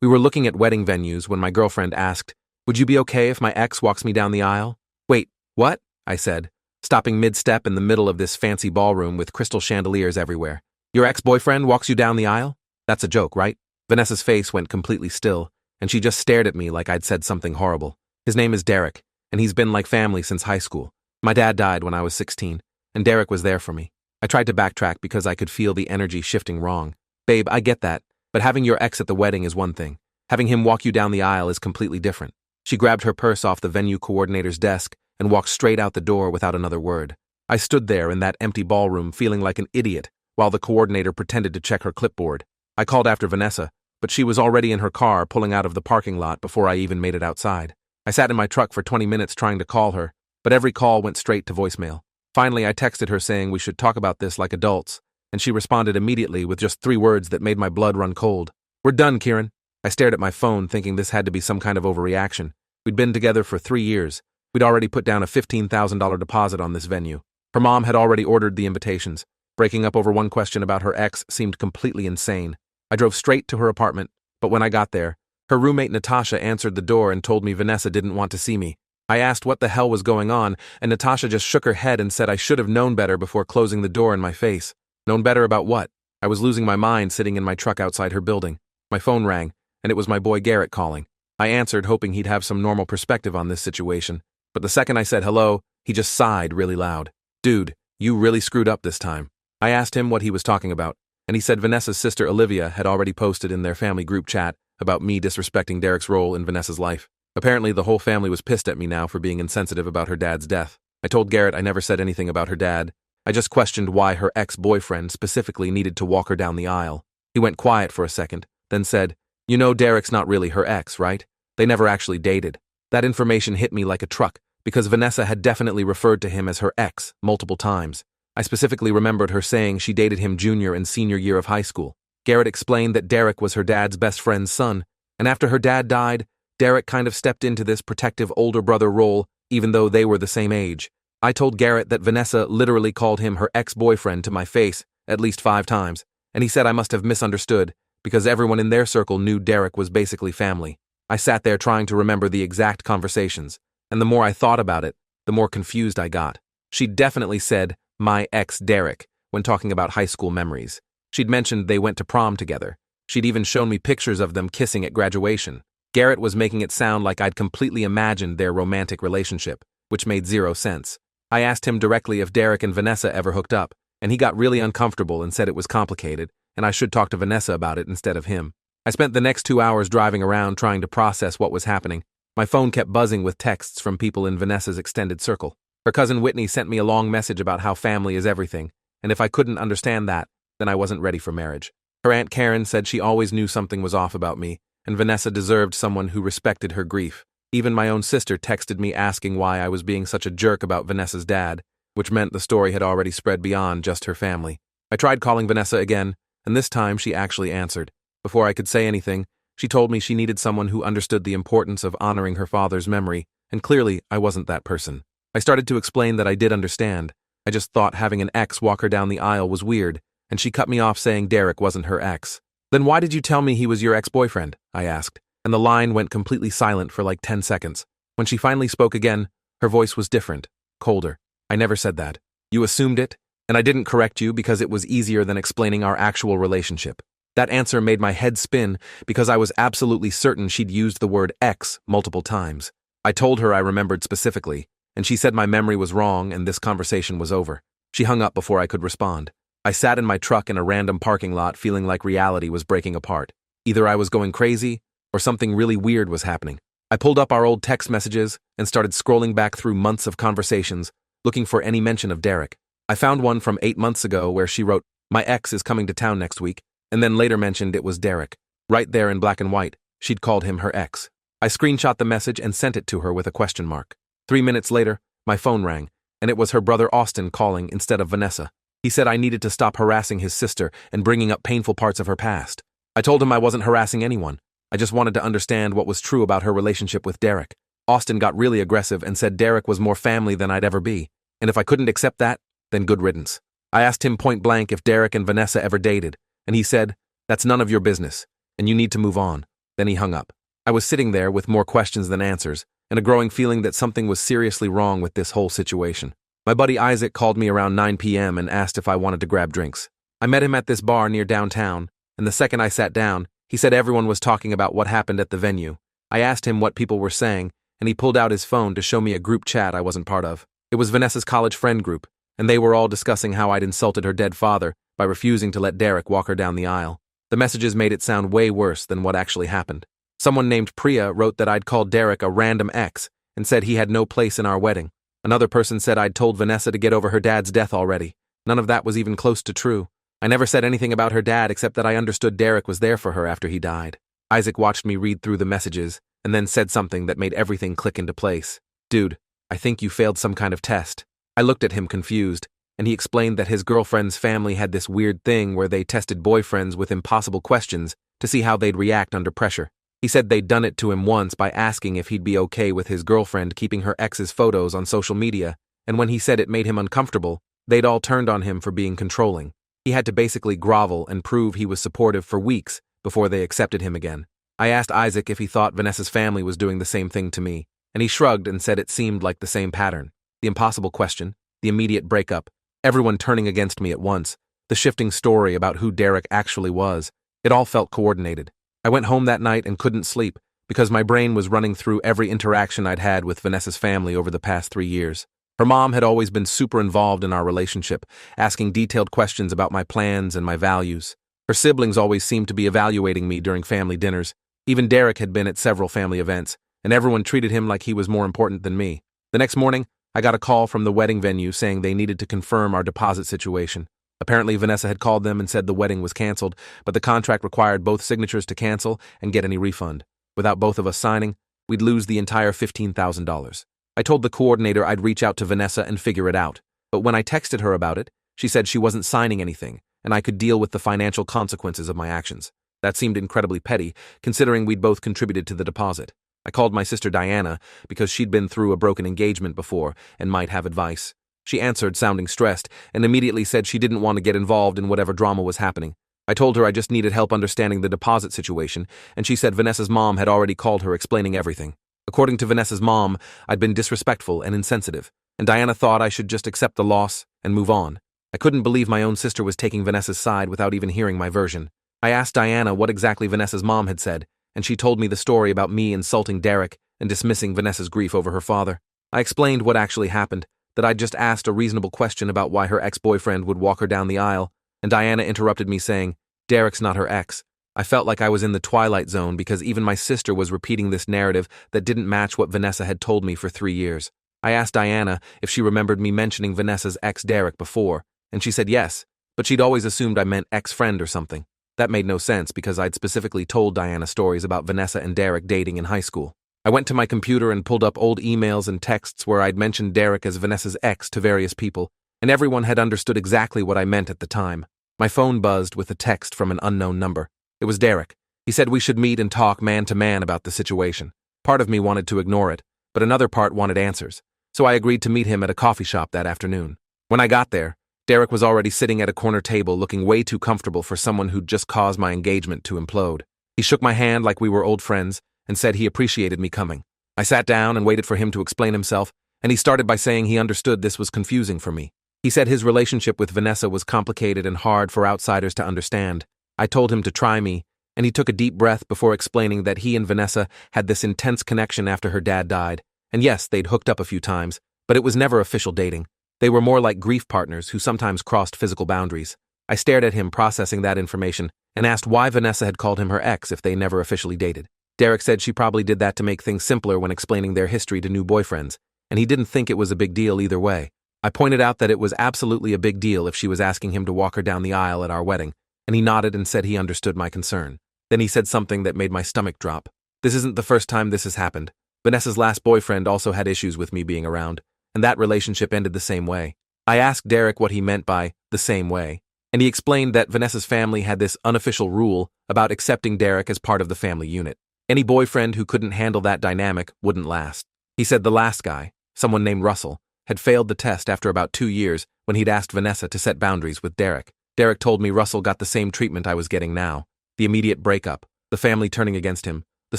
We were looking at wedding venues when my girlfriend asked, "Would you be okay if my ex walks me down the aisle?" "Wait, what?" I said, stopping mid-step in the middle of this fancy ballroom with crystal chandeliers everywhere. "Your ex-boyfriend walks you down the aisle? That's a joke, right?" Vanessa's face went completely still, and she just stared at me like I'd said something horrible. "His name is Derek, and he's been like family since high school. My dad died when I was 16, and Derek was there for me." I tried to backtrack because I could feel the energy shifting wrong. "Babe, I get that, but having your ex at the wedding is one thing. Having him walk you down the aisle is completely different." She grabbed her purse off the venue coordinator's desk and walked straight out the door without another word. I stood there in that empty ballroom feeling like an idiot while the coordinator pretended to check her clipboard. I called after Vanessa, but she was already in her car pulling out of the parking lot before I even made it outside. I sat in my truck for 20 minutes trying to call her, but every call went straight to voicemail. Finally, I texted her saying we should talk about this like adults, and she responded immediately with just 3 words that made my blood run cold. "We're done, Kieran." I stared at my phone thinking this had to be some kind of overreaction. We'd been together for 3 years. We'd already put down a $15,000 deposit on this venue. Her mom had already ordered the invitations. Breaking up over one question about her ex seemed completely insane. I drove straight to her apartment, but when I got there, her roommate Natasha answered the door and told me Vanessa didn't want to see me. I asked what the hell was going on, and Natasha just shook her head and said I should have known better before closing the door in my face. Known better about what? I was losing my mind sitting in my truck outside her building. My phone rang, and it was my boy Garrett calling. I answered, hoping he'd have some normal perspective on this situation, but the second I said hello, he just sighed really loud. "Dude, you really screwed up this time." I asked him what he was talking about, and he said Vanessa's sister Olivia had already posted in their family group chat about me disrespecting Derek's role in Vanessa's life. Apparently, the whole family was pissed at me now for being insensitive about her dad's death. I told Garrett I never said anything about her dad. I just questioned why her ex-boyfriend specifically needed to walk her down the aisle. He went quiet for a second, then said, "You know Derek's not really her ex, right? They never actually dated." That information hit me like a truck, because Vanessa had definitely referred to him as her ex multiple times. I specifically remembered her saying she dated him junior and senior year of high school. Garrett explained that Derek was her dad's best friend's son, and after her dad died, Derek kind of stepped into this protective older brother role, even though they were the same age. I told Garrett that Vanessa literally called him her ex-boyfriend to my face at least 5 times, and he said I must have misunderstood, because everyone in their circle knew Derek was basically family. I sat there trying to remember the exact conversations, and the more I thought about it, the more confused I got. She'd definitely said, "my ex Derek," when talking about high school memories. She'd mentioned they went to prom together. She'd even shown me pictures of them kissing at graduation. Garrett was making it sound like I'd completely imagined their romantic relationship, which made 0 sense. I asked him directly if Derek and Vanessa ever hooked up, and he got really uncomfortable and said it was complicated, and I should talk to Vanessa about it instead of him. I spent the next 2 hours driving around trying to process what was happening. My phone kept buzzing with texts from people in Vanessa's extended circle. Her cousin Whitney sent me a long message about how family is everything, and if I couldn't understand that, then I wasn't ready for marriage. Her Aunt Karen said she always knew something was off about me, and Vanessa deserved someone who respected her grief. Even my own sister texted me asking why I was being such a jerk about Vanessa's dad, which meant the story had already spread beyond just her family. I tried calling Vanessa again, and this time she actually answered. Before I could say anything, she told me she needed someone who understood the importance of honoring her father's memory, and clearly I wasn't that person. I started to explain that I did understand. I just thought having an ex walk her down the aisle was weird, and she cut me off saying Derek wasn't her ex. "Then why did you tell me he was your ex-boyfriend?" I asked, and the line went completely silent for like 10 seconds. When she finally spoke again, her voice was different, colder. "I never said that. You assumed it, and I didn't correct you because it was easier than explaining our actual relationship." That answer made my head spin because I was absolutely certain she'd used the word ex multiple times. I told her I remembered specifically, and she said my memory was wrong and this conversation was over. She hung up before I could respond. I sat in my truck in a random parking lot feeling like reality was breaking apart. Either I was going crazy, or something really weird was happening. I pulled up our old text messages and started scrolling back through months of conversations, looking for any mention of Derek. I found one from 8 months ago where she wrote, "My ex is coming to town next week," and then later mentioned it was Derek. Right there in black and white, she'd called him her ex. I screenshot the message and sent it to her with a question mark. 3 minutes later, my phone rang, and it was her brother Austin calling instead of Vanessa. He said I needed to stop harassing his sister and bringing up painful parts of her past. I told him I wasn't harassing anyone. I just wanted to understand what was true about her relationship with Derek. Austin got really aggressive and said Derek was more family than I'd ever be, and if I couldn't accept that, then good riddance. I asked him point blank if Derek and Vanessa ever dated, and he said, "That's none of your business, and you need to move on." Then he hung up. I was sitting there with more questions than answers, and a growing feeling that something was seriously wrong with this whole situation. My buddy Isaac called me around 9 p.m. and asked if I wanted to grab drinks. I met him at this bar near downtown, and the second I sat down, he said everyone was talking about what happened at the venue. I asked him what people were saying, and he pulled out his phone to show me a group chat I wasn't part of. It was Vanessa's college friend group, and they were all discussing how I'd insulted her dead father by refusing to let Derek walk her down the aisle. The messages made it sound way worse than what actually happened. Someone named Priya wrote that I'd called Derek a random ex and said he had no place in our wedding. Another person said I'd told Vanessa to get over her dad's death already. None of that was even close to true. I never said anything about her dad except that I understood Derek was there for her after he died. Isaac watched me read through the messages and then said something that made everything click into place. "Dude, I think you failed some kind of test." I looked at him confused, and he explained that his girlfriend's family had this weird thing where they tested boyfriends with impossible questions to see how they'd react under pressure. He said they'd done it to him once by asking if he'd be okay with his girlfriend keeping her ex's photos on social media, and when he said it made him uncomfortable, they'd all turned on him for being controlling. He had to basically grovel and prove he was supportive for weeks before they accepted him again. I asked Isaac if he thought Vanessa's family was doing the same thing to me, and he shrugged and said it seemed like the same pattern. The impossible question, the immediate breakup, everyone turning against me at once, the shifting story about who Derek actually was, it all felt coordinated. I went home that night and couldn't sleep because my brain was running through every interaction I'd had with Vanessa's family over the past 3 years. Her mom had always been super involved in our relationship, asking detailed questions about my plans and my values. Her siblings always seemed to be evaluating me during family dinners. Even Derek had been at several family events, and everyone treated him like he was more important than me. The next morning, I got a call from the wedding venue saying they needed to confirm our deposit situation. Apparently, Vanessa had called them and said the wedding was canceled, but the contract required both signatures to cancel and get any refund. Without both of us signing, we'd lose the entire $15,000. I told the coordinator I'd reach out to Vanessa and figure it out, but when I texted her about it, she said she wasn't signing anything, and I could deal with the financial consequences of my actions. That seemed incredibly petty, considering we'd both contributed to the deposit. I called my sister Diana because she'd been through a broken engagement before and might have advice. She answered, sounding stressed, and immediately said she didn't want to get involved in whatever drama was happening. I told her I just needed help understanding the deposit situation, and she said Vanessa's mom had already called her explaining everything. According to Vanessa's mom, I'd been disrespectful and insensitive, and Diana thought I should just accept the loss and move on. I couldn't believe my own sister was taking Vanessa's side without even hearing my version. I asked Diana what exactly Vanessa's mom had said, and she told me the story about me insulting Derek and dismissing Vanessa's grief over her father. I explained what actually happened, that I'd just asked a reasonable question about why her ex-boyfriend would walk her down the aisle, and Diana interrupted me saying, "Derek's not her ex." I felt like I was in the Twilight Zone because even my sister was repeating this narrative that didn't match what Vanessa had told me for 3 years. I asked Diana if she remembered me mentioning Vanessa's ex Derek before, and she said yes, but she'd always assumed I meant ex-friend or something. That made no sense because I'd specifically told Diana stories about Vanessa and Derek dating in high school. I went to my computer and pulled up old emails and texts where I'd mentioned Derek as Vanessa's ex to various people, and everyone had understood exactly what I meant at the time. My phone buzzed with a text from an unknown number. It was Derek. He said we should meet and talk man to man about the situation. Part of me wanted to ignore it, but another part wanted answers, so I agreed to meet him at a coffee shop that afternoon. When I got there, Derek was already sitting at a corner table looking way too comfortable for someone who'd just caused my engagement to implode. He shook my hand like we were old friends and said he appreciated me coming. I sat down and waited for him to explain himself, and he started by saying he understood this was confusing for me. He said his relationship with Vanessa was complicated and hard for outsiders to understand. I told him to try me, and he took a deep breath before explaining that he and Vanessa had this intense connection after her dad died. And yes, they'd hooked up a few times, but it was never official dating. They were more like grief partners who sometimes crossed physical boundaries. I stared at him processing that information and asked why Vanessa had called him her ex if they never officially dated. Derek said she probably did that to make things simpler when explaining their history to new boyfriends, and he didn't think it was a big deal either way. I pointed out that it was absolutely a big deal if she was asking him to walk her down the aisle at our wedding, and he nodded and said he understood my concern. Then he said something that made my stomach drop. This isn't the first time this has happened. Vanessa's last boyfriend also had issues with me being around, and that relationship ended the same way. I asked Derek what he meant by the same way, and he explained that Vanessa's family had this unofficial rule about accepting Derek as part of the family unit. Any boyfriend who couldn't handle that dynamic wouldn't last. He said the last guy, someone named Russell, had failed the test after about 2 years when he'd asked Vanessa to set boundaries with Derek. Derek told me Russell got the same treatment I was getting now. The immediate breakup, the family turning against him, the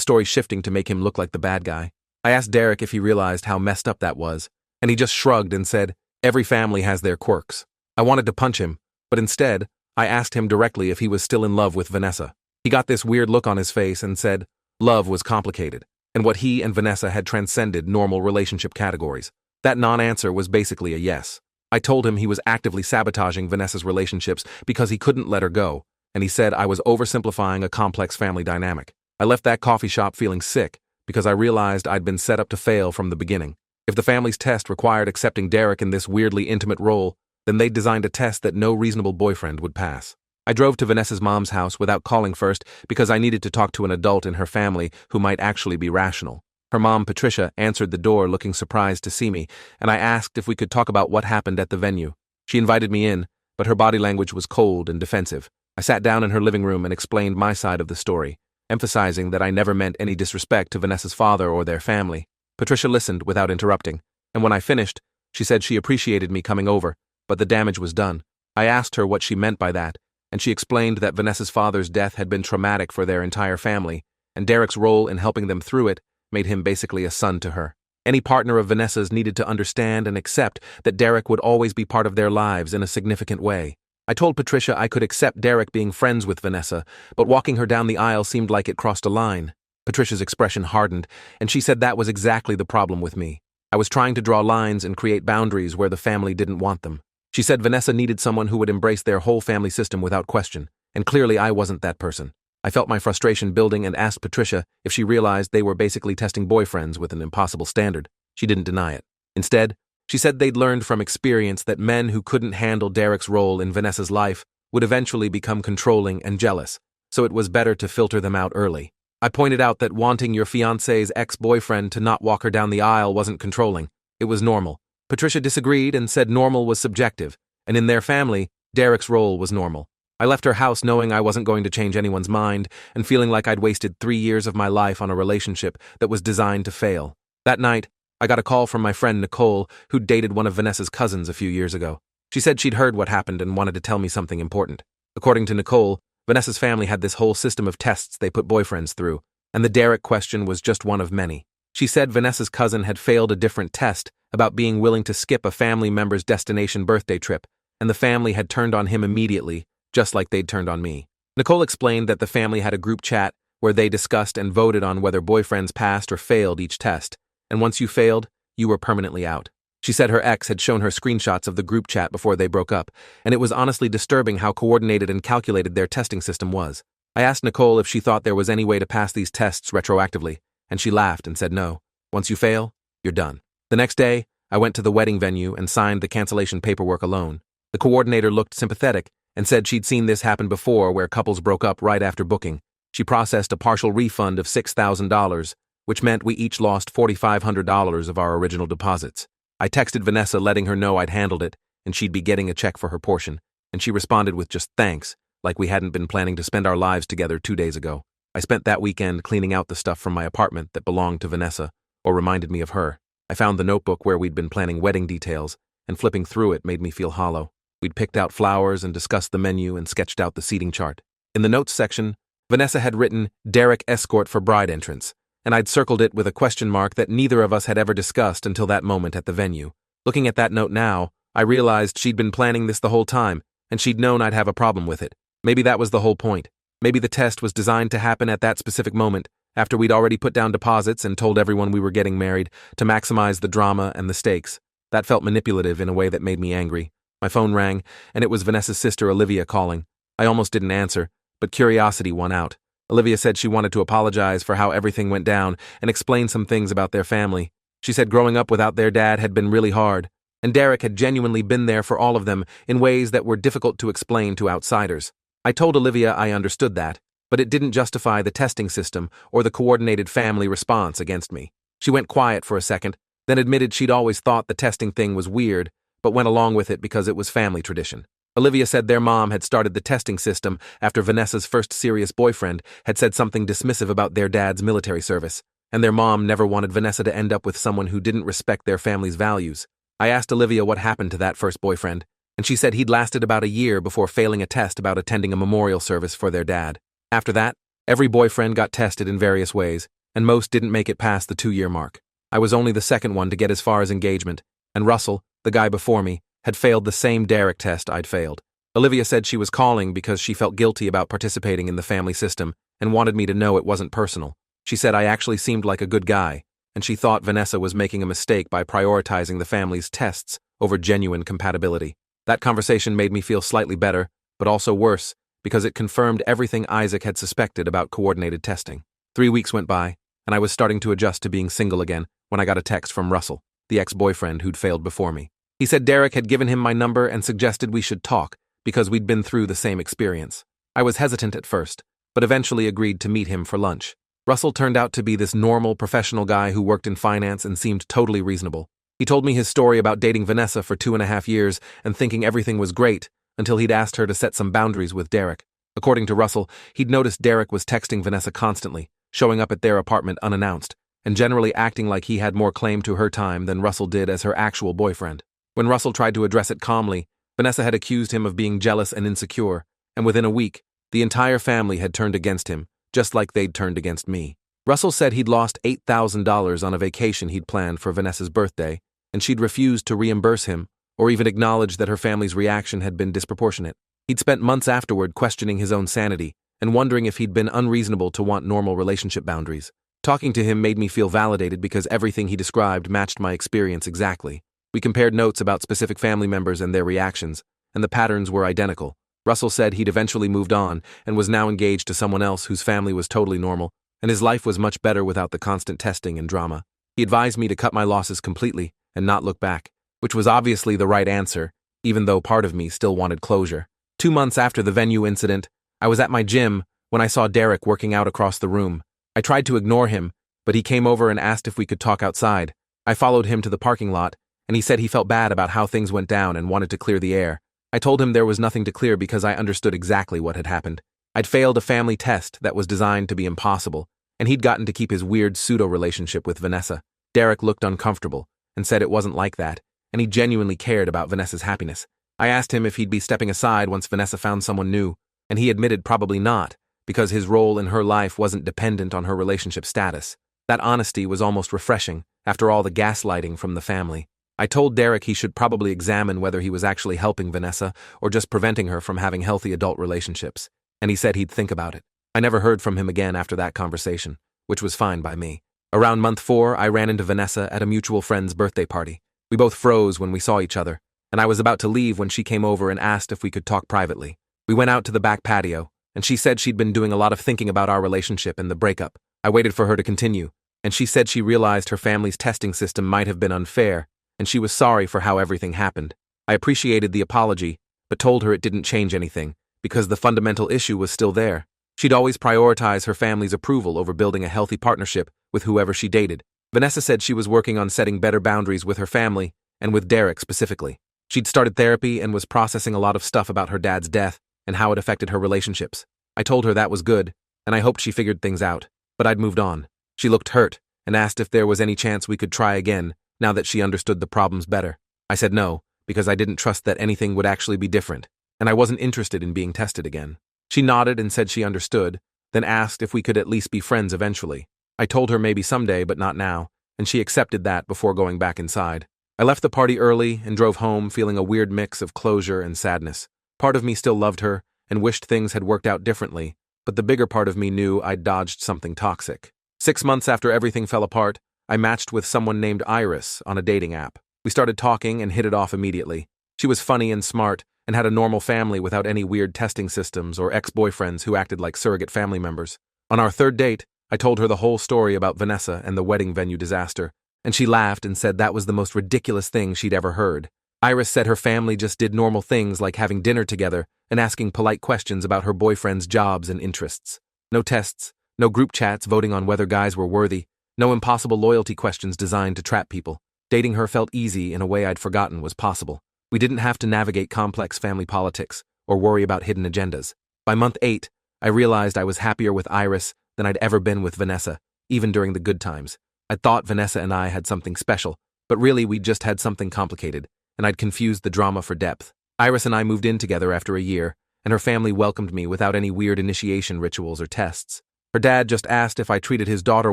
story shifting to make him look like the bad guy. I asked Derek if he realized how messed up that was, and he just shrugged and said, "Every family has their quirks." I wanted to punch him, but instead, I asked him directly if he was still in love with Vanessa. He got this weird look on his face and said love was complicated, and what he and Vanessa had transcended normal relationship categories. That non-answer was basically a yes. I told him he was actively sabotaging Vanessa's relationships because he couldn't let her go, and he said I was oversimplifying a complex family dynamic. I left that coffee shop feeling sick because I realized I'd been set up to fail from the beginning. If the family's test required accepting Derek in this weirdly intimate role, then they'd designed a test that no reasonable boyfriend would pass. I drove to Vanessa's mom's house without calling first because I needed to talk to an adult in her family who might actually be rational. Her mom, Patricia, answered the door looking surprised to see me, and I asked if we could talk about what happened at the venue. She invited me in, but her body language was cold and defensive. I sat down in her living room and explained my side of the story, emphasizing that I never meant any disrespect to Vanessa's father or their family. Patricia listened without interrupting, and when I finished, she said she appreciated me coming over, but the damage was done. I asked her what she meant by that, and she explained that Vanessa's father's death had been traumatic for their entire family, and Derek's role in helping them through it made him basically a son to her. Any partner of Vanessa's needed to understand and accept that Derek would always be part of their lives in a significant way. I told Patricia I could accept Derek being friends with Vanessa, but walking her down the aisle seemed like it crossed a line. Patricia's expression hardened, and she said that was exactly the problem with me. I was trying to draw lines and create boundaries where the family didn't want them. She said Vanessa needed someone who would embrace their whole family system without question, and clearly I wasn't that person. I felt my frustration building and asked Patricia if she realized they were basically testing boyfriends with an impossible standard. She didn't deny it. Instead, she said they'd learned from experience that men who couldn't handle Derek's role in Vanessa's life would eventually become controlling and jealous, so it was better to filter them out early. I pointed out that wanting your fiancé's ex-boyfriend to not walk her down the aisle wasn't controlling. It was normal. Patricia disagreed and said normal was subjective, and in their family, Derek's role was normal. I left her house knowing I wasn't going to change anyone's mind and feeling like I'd wasted 3 years of my life on a relationship that was designed to fail. That night, I got a call from my friend Nicole, who'd dated one of Vanessa's cousins a few years ago. She said she'd heard what happened and wanted to tell me something important. According to Nicole, Vanessa's family had this whole system of tests they put boyfriends through, and the Derek question was just one of many. She said Vanessa's cousin had failed a different test about being willing to skip a family member's destination birthday trip, and the family had turned on him immediately, just like they'd turned on me. Nicole explained that the family had a group chat where they discussed and voted on whether boyfriends passed or failed each test, and once you failed, you were permanently out. She said her ex had shown her screenshots of the group chat before they broke up, and it was honestly disturbing how coordinated and calculated their testing system was. I asked Nicole if she thought there was any way to pass these tests retroactively, and she laughed and said no. Once you fail, you're done. The next day, I went to the wedding venue and signed the cancellation paperwork alone. The coordinator looked sympathetic and said she'd seen this happen before where couples broke up right after booking. She processed a partial refund of $6,000, which meant we each lost $4,500 of our original deposits. I texted Vanessa letting her know I'd handled it and she'd be getting a check for her portion, and she responded with just thanks, like we hadn't been planning to spend our lives together 2 days ago. I spent that weekend cleaning out the stuff from my apartment that belonged to Vanessa, or reminded me of her. I found the notebook where we'd been planning wedding details, and flipping through it made me feel hollow. We'd picked out flowers and discussed the menu and sketched out the seating chart. In the notes section, Vanessa had written Derek escort for bride entrance, and I'd circled it with a question mark that neither of us had ever discussed until that moment at the venue. Looking at that note now, I realized she'd been planning this the whole time, and she'd known I'd have a problem with it. Maybe that was the whole point. Maybe the test was designed to happen at that specific moment, after we'd already put down deposits and told everyone we were getting married, to maximize the drama and the stakes. That felt manipulative in a way that made me angry. My phone rang, and it was Vanessa's sister Olivia calling. I almost didn't answer, but curiosity won out. Olivia said she wanted to apologize for how everything went down and explain some things about their family. She said growing up without their dad had been really hard, and Derek had genuinely been there for all of them in ways that were difficult to explain to outsiders. I told Olivia I understood that, but it didn't justify the testing system or the coordinated family response against me. She went quiet for a second, then admitted she'd always thought the testing thing was weird, but went along with it because it was family tradition. Olivia said their mom had started the testing system after Vanessa's first serious boyfriend had said something dismissive about their dad's military service, and their mom never wanted Vanessa to end up with someone who didn't respect their family's values. I asked Olivia what happened to that first boyfriend, and she said he'd lasted about a year before failing a test about attending a memorial service for their dad. After that, Every boyfriend got tested in various ways, and most didn't make it past the 2-year mark. I was only the second one to get as far as engagement, and Russell, the guy before me, had failed the same Derek test I'd failed. Olivia said she was calling because she felt guilty about participating in the family system and wanted me to know it wasn't personal. She said I actually seemed like a good guy, and she thought Vanessa was making a mistake by prioritizing the family's tests over genuine compatibility. That conversation made me feel slightly better, but also worse, because it confirmed everything Isaac had suspected about coordinated testing. 3 weeks went by, and I was starting to adjust to being single again when I got a text from Russell, the ex-boyfriend who'd failed before me. He said Derek had given him my number and suggested we should talk because we'd been through the same experience. I was hesitant at first, but eventually agreed to meet him for lunch. Russell turned out to be this normal, professional guy who worked in finance and seemed totally reasonable. He told me his story about dating Vanessa for 2.5 years and thinking everything was great until he'd asked her to set some boundaries with Derek. According to Russell, he'd noticed Derek was texting Vanessa constantly, showing up at their apartment unannounced, and generally acting like he had more claim to her time than Russell did as her actual boyfriend. When Russell tried to address it calmly, Vanessa had accused him of being jealous and insecure, and within a week, the entire family had turned against him, just like they'd turned against me. Russell said he'd lost $8,000 on a vacation he'd planned for Vanessa's birthday, and she'd refused to reimburse him or even acknowledge that her family's reaction had been disproportionate. He'd spent months afterward questioning his own sanity and wondering if he'd been unreasonable to want normal relationship boundaries. Talking to him made me feel validated because everything he described matched my experience exactly. We compared notes about specific family members and their reactions, and the patterns were identical. Russell said he'd eventually moved on and was now engaged to someone else whose family was totally normal, and his life was much better without the constant testing and drama. He advised me to cut my losses completely and not look back, which was obviously the right answer, even though part of me still wanted closure. 2 months after the venue incident, I was at my gym when I saw Derek working out across the room. I tried to ignore him, but he came over and asked if we could talk outside. I followed him to the parking lot, and he said he felt bad about how things went down and wanted to clear the air. I told him there was nothing to clear because I understood exactly what had happened. I'd failed a family test that was designed to be impossible, and he'd gotten to keep his weird pseudo-relationship with Vanessa. Derek looked uncomfortable and said it wasn't like that, and he genuinely cared about Vanessa's happiness. I asked him if he'd be stepping aside once Vanessa found someone new, and he admitted probably not, because his role in her life wasn't dependent on her relationship status. That honesty was almost refreshing after all the gaslighting from the family. I told Derek he should probably examine whether he was actually helping Vanessa or just preventing her from having healthy adult relationships, and he said he'd think about it. I never heard from him again after that conversation, which was fine by me. Around month 4, I ran into Vanessa at a mutual friend's birthday party. We both froze when we saw each other, and I was about to leave when she came over and asked if we could talk privately. We went out to the back patio, and she said she'd been doing a lot of thinking about our relationship and the breakup. I waited for her to continue, and she said she realized her family's testing system might have been unfair, and she was sorry for how everything happened. I appreciated the apology, but told her it didn't change anything, because the fundamental issue was still there. She'd always prioritize her family's approval over building a healthy partnership with whoever she dated. Vanessa said she was working on setting better boundaries with her family, and with Derek specifically. She'd started therapy and was processing a lot of stuff about her dad's death and how it affected her relationships. I told her that was good, and I hoped she figured things out, but I'd moved on. She looked hurt and asked if there was any chance we could try again now that she understood the problems better. I said no, because I didn't trust that anything would actually be different, and I wasn't interested in being tested again. She nodded and said she understood, then asked if we could at least be friends eventually. I told her maybe someday, but not now, and she accepted that before going back inside. I left the party early and drove home feeling a weird mix of closure and sadness. Part of me still loved her and wished things had worked out differently, but the bigger part of me knew I'd dodged something toxic. 6 months after everything fell apart, I matched with someone named Iris on a dating app. We started talking and hit it off immediately. She was funny and smart and had a normal family without any weird testing systems or ex-boyfriends who acted like surrogate family members. On our 3rd date, I told her the whole story about Vanessa and the wedding venue disaster, and she laughed and said that was the most ridiculous thing she'd ever heard. Iris said her family just did normal things like having dinner together and asking polite questions about her boyfriend's jobs and interests. No tests, no group chats voting on whether guys were worthy, no impossible loyalty questions designed to trap people. Dating her felt easy in a way I'd forgotten was possible. We didn't have to navigate complex family politics or worry about hidden agendas. By month 8, I realized I was happier with Iris than I'd ever been with Vanessa, even during the good times. I thought Vanessa and I had something special, but really we just had something complicated, and I'd confused the drama for depth. Iris and I moved in together after a year, and her family welcomed me without any weird initiation rituals or tests. Her dad just asked if I treated his daughter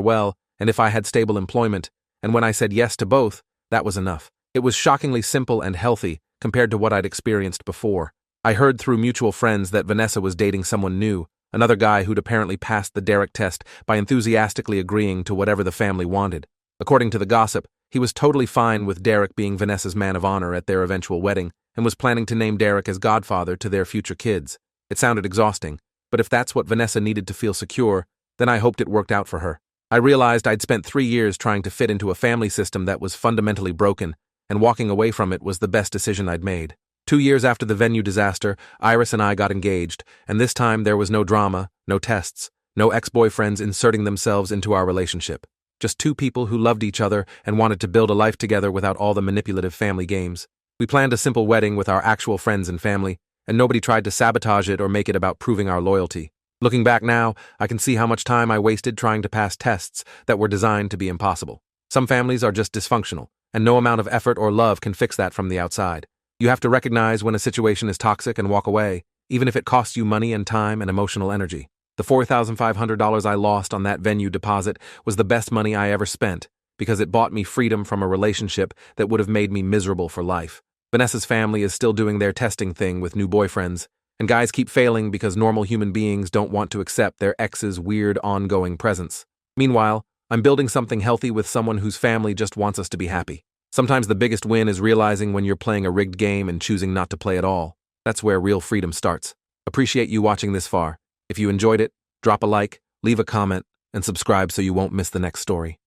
well and if I had stable employment, and when I said yes to both, that was enough. It was shockingly simple and healthy compared to what I'd experienced before. I heard through mutual friends that Vanessa was dating someone new, another guy who'd apparently passed the Derek test by enthusiastically agreeing to whatever the family wanted. According to the gossip, he was totally fine with Derek being Vanessa's man of honor at their eventual wedding and was planning to name Derek as godfather to their future kids. It sounded exhausting, but if that's what Vanessa needed to feel secure, then I hoped it worked out for her. I realized I'd spent 3 years trying to fit into a family system that was fundamentally broken, and walking away from it was the best decision I'd made. 2 years after the venue disaster, Iris and I got engaged, and this time there was no drama, no tests, no ex-boyfriends inserting themselves into our relationship. Just two people who loved each other and wanted to build a life together without all the manipulative family games. We planned a simple wedding with our actual friends and family, and nobody tried to sabotage it or make it about proving our loyalty. Looking back now, I can see how much time I wasted trying to pass tests that were designed to be impossible. Some families are just dysfunctional, and no amount of effort or love can fix that from the outside. You have to recognize when a situation is toxic and walk away, even if it costs you money and time and emotional energy. The $4,500 I lost on that venue deposit was the best money I ever spent because it bought me freedom from a relationship that would have made me miserable for life. Vanessa's family is still doing their testing thing with new boyfriends, and guys keep failing because normal human beings don't want to accept their ex's weird ongoing presence. Meanwhile, I'm building something healthy with someone whose family just wants us to be happy. Sometimes the biggest win is realizing when you're playing a rigged game and choosing not to play at all. That's where real freedom starts. Appreciate you watching this far. If you enjoyed it, drop a like, leave a comment, and subscribe so you won't miss the next story.